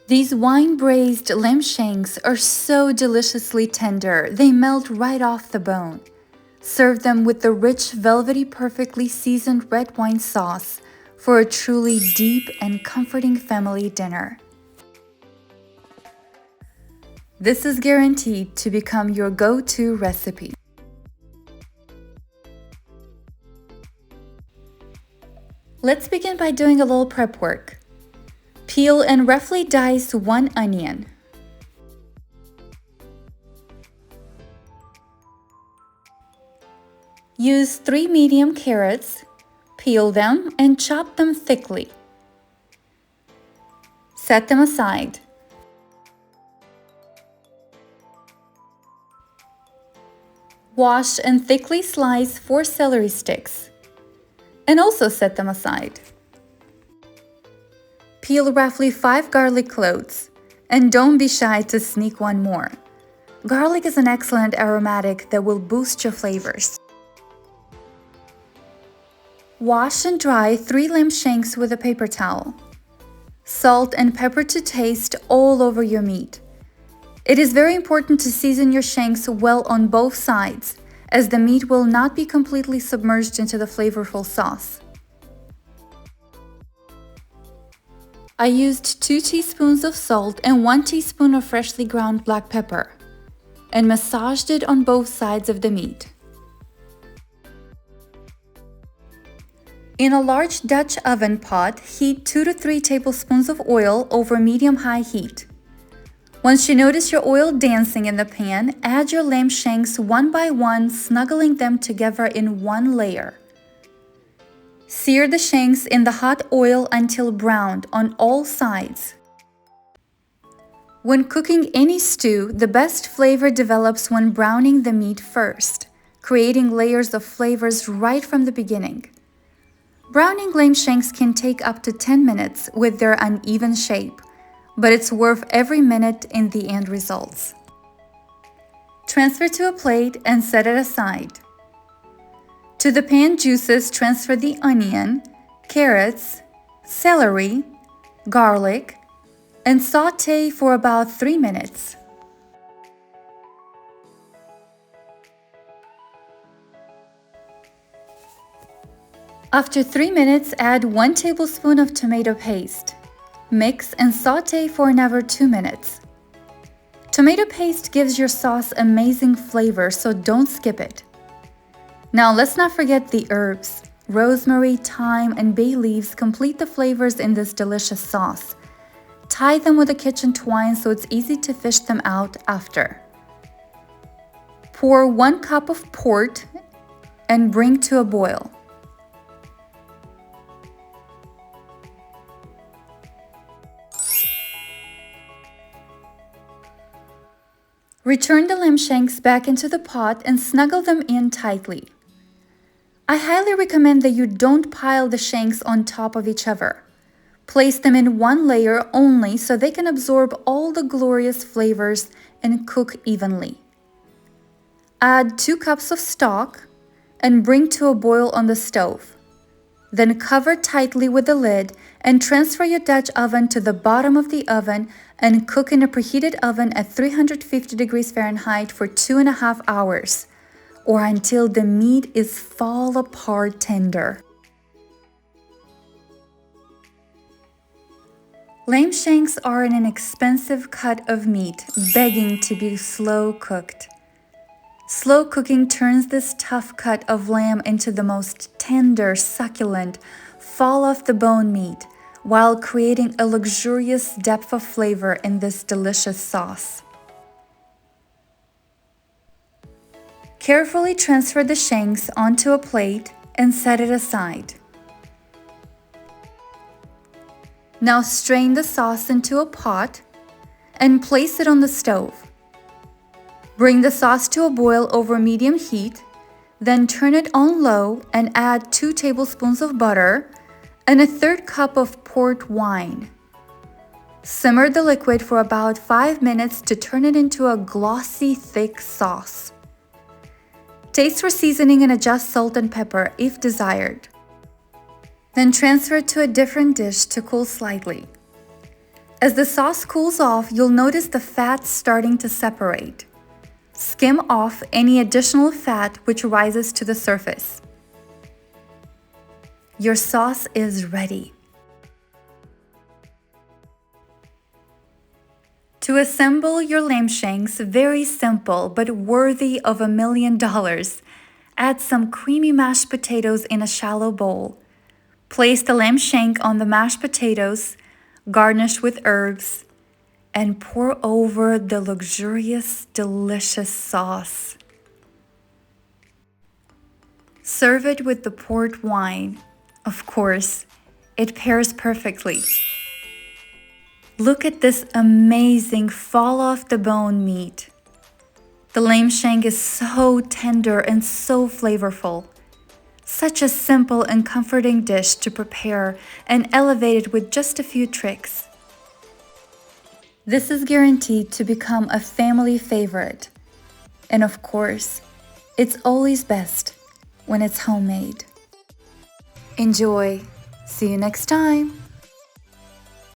These wine-braised lamb shanks are so deliciously tender, they melt right off the bone. Serve them with the rich, velvety, perfectly seasoned red wine sauce for a truly deep and comforting family dinner. This is guaranteed to become your go-to recipe. Let's begin by doing a little prep work. Peel and roughly dice 1 onion. Use 3 medium carrots, peel them and chop them thickly. Set them aside. Wash and thickly slice 4 celery sticks, and also set them aside. Peel roughly 5 garlic cloves, and don't be shy to sneak one more. Garlic is an excellent aromatic that will boost your flavors. Wash and dry 3 lamb shanks with a paper towel. Salt and pepper to taste all over your meat. It is very important to season your shanks well on both sides, as the meat will not be completely submerged into the flavorful sauce. I used 2 teaspoons of salt and 1 teaspoon of freshly ground black pepper, and massaged it on both sides of the meat. In a large Dutch oven pot, heat 2 to 3 tablespoons of oil over medium-high heat. Once you notice your oil dancing in the pan, add your lamb shanks one by one, snuggling them together in one layer. Sear the shanks in the hot oil until browned on all sides. When cooking any stew, the best flavor develops when browning the meat first, creating layers of flavors right from the beginning. Browning lamb shanks can take up to 10 minutes with their uneven shape, but it's worth every minute in the end results. Transfer to a plate and set it aside. To the pan juices, transfer the onion, carrots, celery, garlic, and sauté for about 3 minutes. After 3 minutes, add 1 tablespoon of tomato paste. Mix and sauté for another 2 minutes. Tomato paste gives your sauce amazing flavor, so don't skip it. Now let's not forget the herbs. Rosemary, thyme, and bay leaves complete the flavors in this delicious sauce. Tie them with a kitchen twine so it's easy to fish them out after. Pour 1 cup of port and bring to a boil. Return the lamb shanks back into the pot and snuggle them in tightly. I highly recommend that you don't pile the shanks on top of each other. Place them in one layer only so they can absorb all the glorious flavors and cook evenly. Add 2 cups of stock and bring to a boil on the stove. Then cover tightly with the lid and transfer your Dutch oven to the bottom of the oven and cook in a preheated oven at 350 degrees Fahrenheit for 2.5 hours, or until the meat is fall apart tender. Lamb shanks are an inexpensive cut of meat, begging to be slow cooked. Slow cooking turns this tough cut of lamb into the most tender, succulent, fall-off-the-bone meat, while creating a luxurious depth of flavor in this delicious sauce. Carefully transfer the shanks onto a plate and set it aside. Now strain the sauce into a pot and place it on the stove. Bring the sauce to a boil over medium heat, then turn it on low and add 2 tablespoons of butter and a 1/3 cup of port wine. Simmer the liquid for about 5 minutes to turn it into a glossy, thick sauce. Taste for seasoning and adjust salt and pepper if desired. Then transfer it to a different dish to cool slightly. As the sauce cools off, you'll notice the fat starting to separate. Skim off any additional fat which rises to the surface. Your sauce is ready. To assemble your lamb shanks, very simple but worthy of $1 million. Add some creamy mashed potatoes in a shallow bowl. Place the lamb shank on the mashed potatoes, garnish with herbs, and pour over the luxurious, delicious sauce. Serve it with the port wine. Of course, it pairs perfectly. Look at this amazing fall-off-the-bone meat. The lamb shank is so tender and so flavorful. Such a simple and comforting dish to prepare and elevate it with just a few tricks. This is guaranteed to become a family favorite. And of course, it's always best when it's homemade. Enjoy! See you next time!